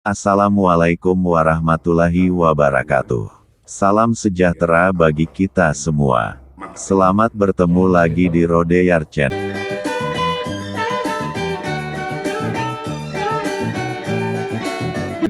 Assalamualaikum warahmatullahi wabarakatuh. Salam sejahtera bagi kita semua. Selamat bertemu lagi di Rodeyar Channel.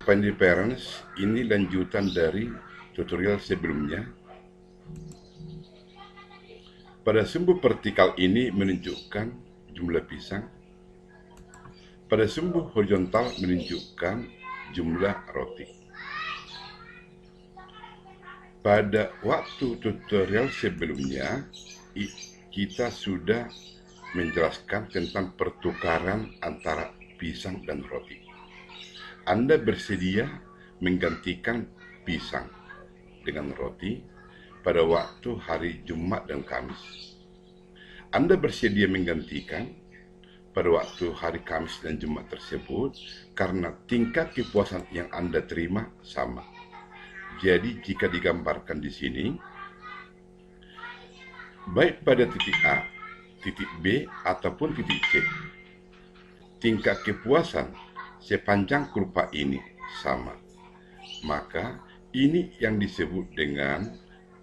Pandai Parents, ini lanjutan dari tutorial sebelumnya. Pada sumbu vertikal ini menunjukkan jumlah pisang. Pada sumbu horizontal menunjukkan jumlah roti. Pada waktu tutorial sebelumnya, kita sudah menjelaskan tentang pertukaran antara pisang dan roti. Anda bersedia menggantikan pisang dengan roti pada waktu hari Jumat dan Kamis. Anda bersedia menggantikan pada waktu hari Kamis dan Jumat tersebut karena tingkat kepuasan yang Anda terima sama. Jadi jika digambarkan di sini, baik pada titik A, titik B, ataupun titik C, tingkat kepuasan sepanjang kurva ini sama. Maka ini yang disebut dengan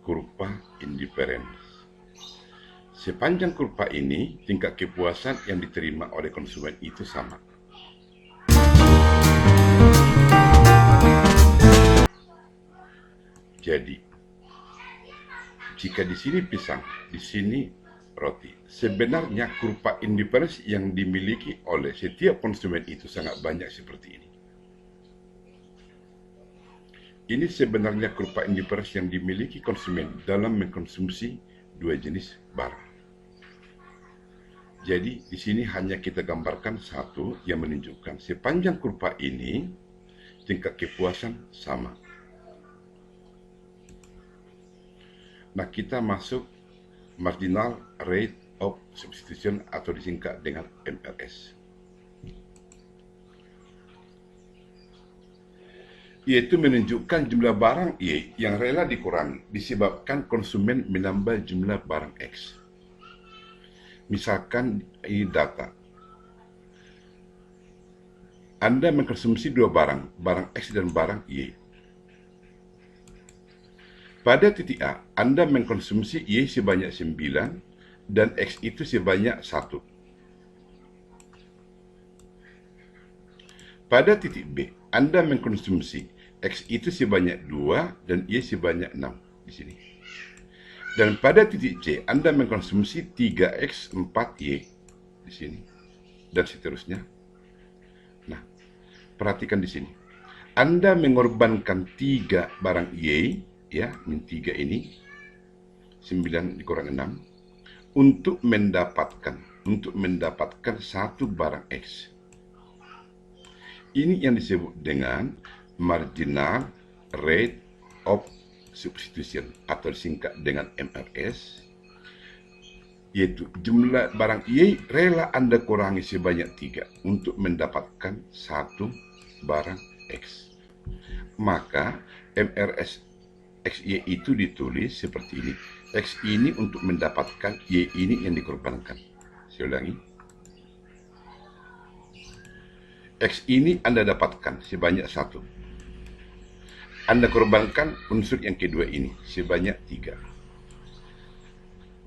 kurva indifference. Sepanjang kurva ini, tingkat kepuasan yang diterima oleh konsumen itu sama. Jadi, jika di sini pisang, di sini roti, sebenarnya kurva indifference yang dimiliki oleh setiap konsumen itu sangat banyak seperti ini. Ini sebenarnya kurva indifference yang dimiliki konsumen dalam mengkonsumsi dua jenis barang. Jadi di sini hanya kita gambarkan satu yang menunjukkan sepanjang kurva ini tingkat kepuasan sama. Nah, kita masuk marginal rate of substitution atau disingkat dengan MRS. Yaitu menunjukkan jumlah barang Y yang rela dikurangi disebabkan konsumen menambah jumlah barang X. Misalkan ini data. Anda mengkonsumsi dua barang, barang X dan barang Y. Pada titik A, Anda mengkonsumsi Y sebanyak 9 dan X itu sebanyak 1. Pada titik B, Anda mengkonsumsi X itu sebanyak 2 dan Y sebanyak 6 di sini. Dan pada titik C, Anda mengkonsumsi 3X 4Y di sini. Dan seterusnya. Nah, perhatikan di sini. Anda mengorbankan 3 barang Y, ya, min 3 ini, 9 dikurang 6, untuk mendapatkan satu barang X. Ini yang disebut dengan marginal rate of substitution atau disingkat dengan MRS, yaitu jumlah barang Y rela Anda kurangi sebanyak 3 untuk mendapatkan satu barang X. Maka MRS XY itu ditulis seperti ini. X ini untuk mendapatkan Y ini yang dikorbankan. Saya ulangi. X ini Anda dapatkan sebanyak 1. Anda korbankan unsur yang kedua ini sebanyak 3.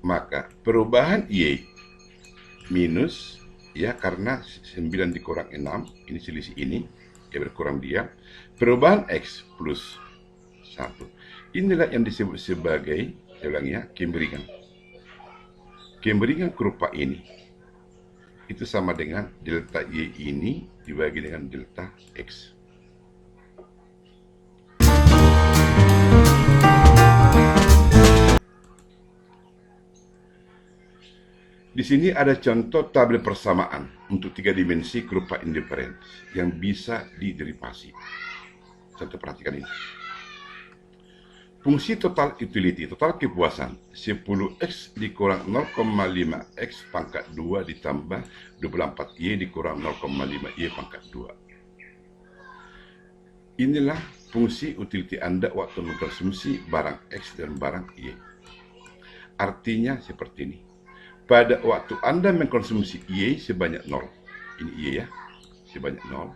Maka perubahan Y minus, ya, karena 9 dikurang 6, ini selisih ini, ya berkurang dia. Perubahan X plus 1. Inilah yang disebut sebagai, saya ulangi ya, kemiringan. Kemiringan kurva ini itu sama dengan delta Y ini dibagi dengan delta X. Di sini ada contoh tabel persamaan untuk 3 dimensi kurva indifference yang bisa diderivasi. Contoh, perhatikan ini. Fungsi total utility, total kepuasan, 10X dikurang 0,5X pangkat 2 ditambah 24Y dikurang 0,5Y pangkat 2. Inilah fungsi utility Anda waktu mengkonsumsi barang X dan barang Y. Artinya seperti ini. Pada waktu Anda mengkonsumsi Y sebanyak 0, ini Y ya, sebanyak 0.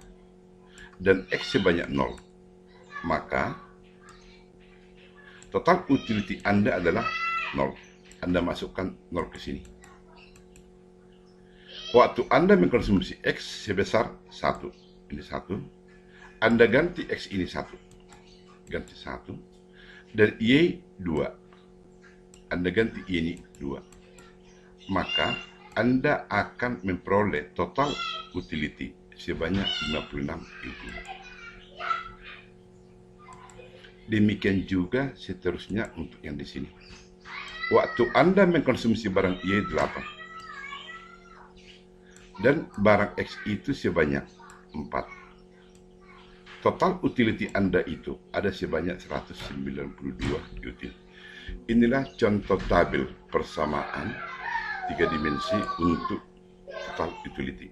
dan X sebanyak 0, maka total utility Anda adalah 0. Anda masukkan 0 ke sini. Waktu Anda mengkonsumsi X sebesar 1, ini 1, Anda ganti X ini 1, ganti 1, dan Y 2, Anda ganti Y ini 2, maka Anda akan memperoleh total utility sebanyak 56 itu. Demikian juga seterusnya untuk yang di sini. Waktu Anda mengkonsumsi barang Y 8 dan barang X itu sebanyak 4. Total utility Anda itu ada sebanyak 192 util. Inilah contoh tabel persamaan 3 dimensi untuk total utility.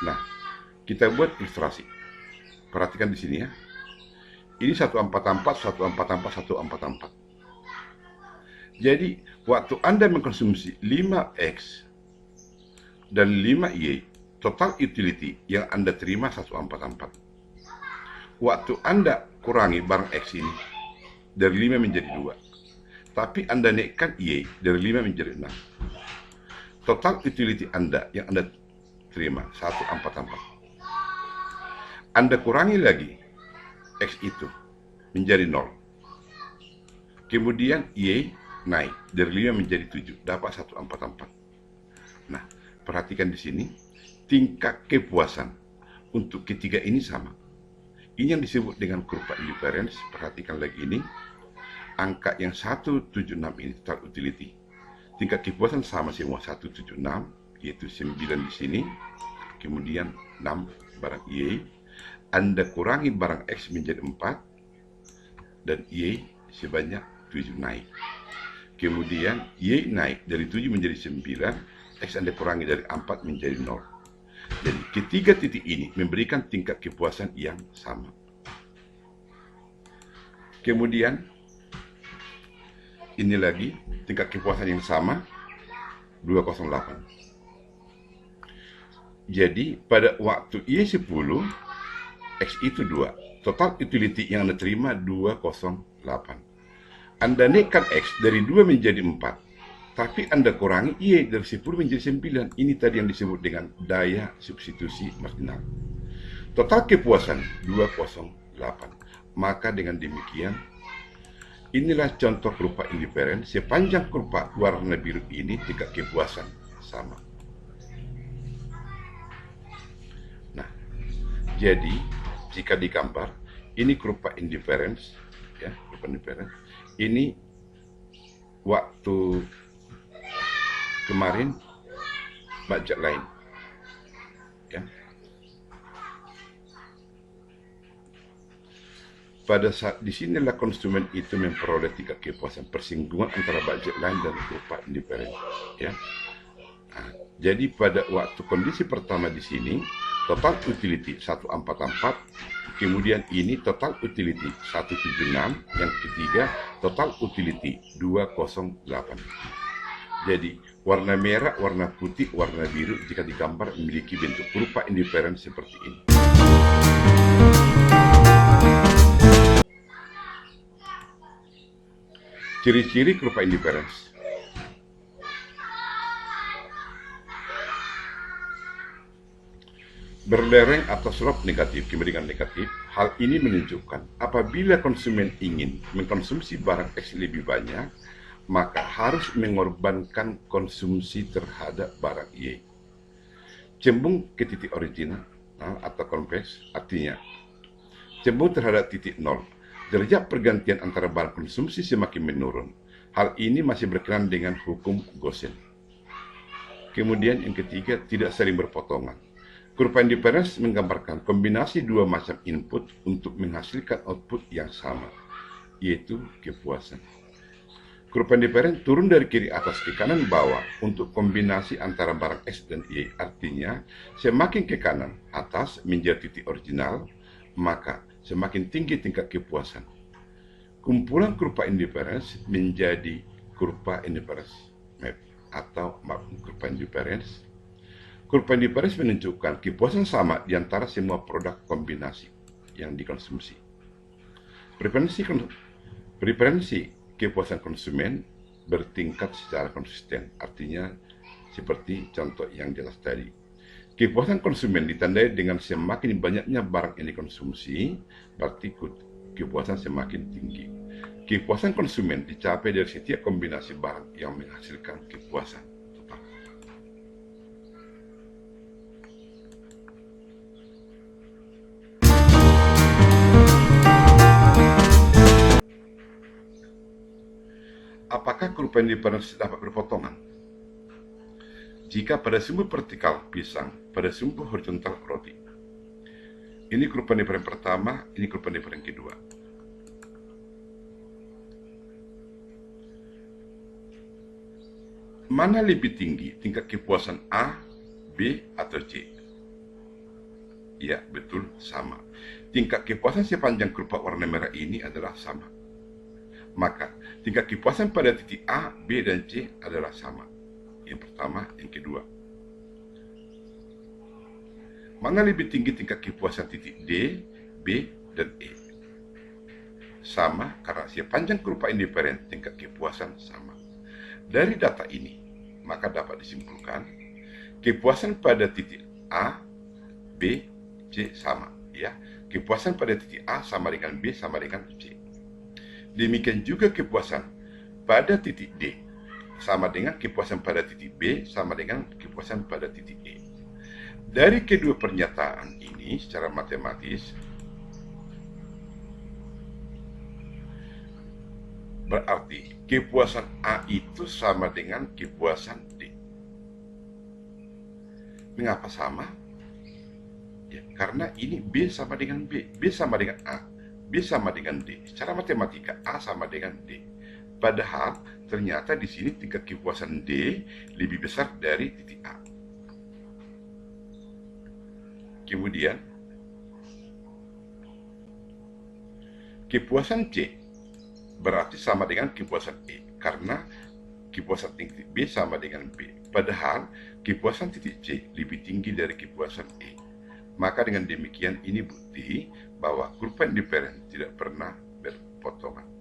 Nah, kita buat ilustrasi. Perhatikan di sini ya. Ini 144, 144, 144. Jadi, waktu Anda mengkonsumsi 5X dan 5Y, total utility yang Anda terima 144. Waktu Anda kurangi barang X ini, dari 5 menjadi 2. Tapi Anda naikkan Y, dari 5 menjadi 6. Total utility Anda yang Anda terima 144. Anda kurangi lagi X itu menjadi 0. Kemudian Y naik dari 5 menjadi 7, dapat 144. Nah, perhatikan di sini, tingkat kepuasan untuk ketiga ini sama. Ini yang disebut dengan kurva indifference. Perhatikan lagi ini, angka yang 176 ini total utility. Tingkat kepuasan sama semua 176, yaitu 9 di sini, kemudian 6 barang Y. Anda kurangi barang X menjadi 4, dan Y sebanyak 7 naik. Kemudian Y naik dari 7 menjadi 9, X Anda kurangi dari 4 menjadi 0. Jadi ketiga titik ini memberikan tingkat kepuasan yang sama. Kemudian ini lagi tingkat kepuasan yang sama 208. Jadi pada waktu Y10, X itu 2. Total utility yang Anda terima 208. Anda naikkan X dari 2 menjadi 4. Tapi Anda kurangi Y dari 10 menjadi 9. Ini tadi yang disebut dengan daya substitusi marginal. Total kepuasan 208. Maka dengan demikian, inilah contoh kurva indifference. Sepanjang kurva warna biru ini tingkat kepuasan sama. Nah, jadi jika digambar, ini kurva indifference, ya, kurva indifference. Ini waktu kemarin budget lain, ya. Pada saat disinilah konsumen itu memperoleh tingkat kepuasan persinggungan antara budget lain dan kurva indifference, ya. Nah, jadi pada waktu kondisi pertama di sini total utility 144, kemudian ini total utility 176, yang ketiga total utility 208. Jadi warna merah, warna putih, warna biru jika digambar memiliki bentuk kurva indifference seperti ini. Ciri-ciri kurva indifference. Berlereng atau slope negatif, kemiringan negatif. Hal ini menunjukkan apabila konsumen ingin mengkonsumsi barang X lebih banyak, maka harus mengorbankan konsumsi terhadap barang Y. Cembung ke titik original atau konveks, artinya cembung terhadap titik 0. Derajat pergantian antara barang konsumsi semakin menurun. Hal ini masih berkenaan dengan hukum Gaussian. Kemudian yang ketiga, tidak saling berpotongan. Kurva indifference menggambarkan kombinasi dua macam input untuk menghasilkan output yang sama, yaitu kepuasan. Kurva indifference turun dari kiri atas ke kanan bawah untuk kombinasi antara barang X dan Y. Artinya, semakin ke kanan atas menjadi titik original, maka semakin tinggi tingkat kepuasan. Kumpulan kurva indifference menjadi kurva indifference map atau map kurva indifference. Kurva indiferens menunjukkan kepuasan sama di antara semua produk kombinasi yang dikonsumsi. Preferensi kepuasan konsumen bertingkat secara konsisten, artinya seperti contoh yang jelas tadi. Kepuasan konsumen ditandai dengan semakin banyaknya barang yang dikonsumsi, berarti kepuasan semakin tinggi. Kepuasan konsumen dicapai dari setiap kombinasi barang yang menghasilkan kepuasan total. Apakah kurva indiferens dapat berpotongan? Jika pada sumber vertikal pisang, pada sumber horizontal roti. Ini kurva indiferens pertama, ini kurva indiferens kedua. Mana lebih tinggi tingkat kepuasan A, B, atau C? Ya, betul, sama. Tingkat kepuasan sepanjang kurva warna merah ini adalah sama. Maka, tingkat kepuasan pada titik A, B, dan C adalah sama. Yang pertama, yang kedua. Mana lebih tinggi tingkat kepuasan titik D, B, dan E? Sama, karena sepanjang kurva indiferen tingkat kepuasan sama. Dari data ini, maka dapat disimpulkan kepuasan pada titik A, B, C sama. Ya, kepuasan pada titik A sama dengan B sama dengan C. Demikian juga kepuasan pada titik D sama dengan kepuasan pada titik B sama dengan kepuasan pada titik E. Dari kedua pernyataan ini secara matematis berarti kepuasan A itu sama dengan kepuasan D. Mengapa sama? Ya, karena ini B sama dengan B, B sama dengan A, B sama dengan D. Secara matematika A sama dengan D. Padahal ternyata di sini tingkat kepuasan D lebih besar dari titik A. Kemudian kepuasan C berarti sama dengan kepuasan E, karena kepuasan titik B sama dengan B. Padahal kepuasan titik C lebih tinggi dari kepuasan E. Maka dengan demikian ini bukti bahwa kurva indiferen tidak pernah berpotongan.